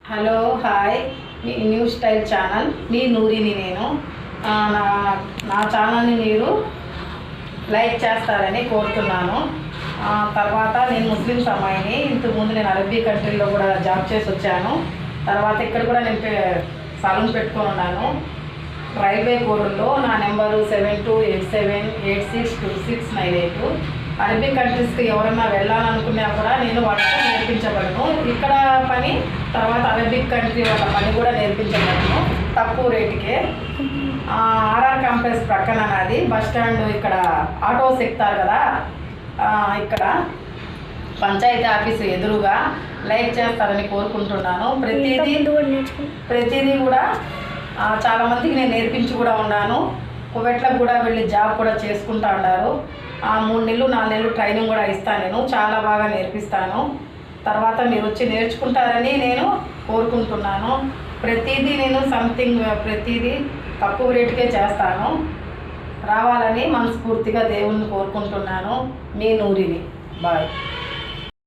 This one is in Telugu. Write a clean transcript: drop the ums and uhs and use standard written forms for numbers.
Hello hi new style channel మీ నూరిని నేను నా నా ఛానల్ని మీరు లైక్ చేస్తారని కోరుతున్నాను. తర్వాత నేను ముస్లిమ్స్ అమ్మాయిని. ఇంతకుముందు నేను అరబీ కంట్రీలో కూడా జాబ్ చేసి వచ్చాను. తర్వాత ఇక్కడ కూడా నేను సలూన్ పెట్టుకొని ఉన్నాను. రైల్వే కోడల్లో నా నెంబరు 7287862698. అరబీ కంట్రీస్కి ఎవరన్నా వెళ్ళాలనుకున్నా కూడా నేను వాళ్ళతో నేర్పించగలను. ఇక్కడ పని తర్వాత అరబిక్ కంట్రీ వాళ్ళ పని కూడా నేర్పించగలను తక్కువ రేటుకే. ఆర్ఆర్ కాంప్లెక్స్ ప్రక్కన నాది బస్ స్టాండ్. ఇక్కడ ఆటోస్ ఎక్కుతారు కదా, ఇక్కడ పంచాయతీ ఆఫీసు ఎదురుగా. లైక్ చేస్తారని కోరుకుంటున్నాను. ప్రతిదీ కూడా చాలామందికి నేను నేర్పించి కూడా ఉన్నాను. కువైట్లకు కూడా వెళ్ళి జాబ్ కూడా చేసుకుంటా ఉన్నారు. 3 నెలలు 4 నెలలు ట్రైనింగ్ కూడా ఇస్తాను. నేను చాలా బాగా నేర్పిస్తాను. తర్వాత మీరు వచ్చి నేర్చుకుంటారని నేను కోరుకుంటున్నాను. ప్రతిదీ నేను ప్రతిదీ తక్కువ రేటుకే చేస్తాను. రావాలని మనస్ఫూర్తిగా దేవుణ్ణి కోరుకుంటున్నాను. మీ నూరిని. బాయ్.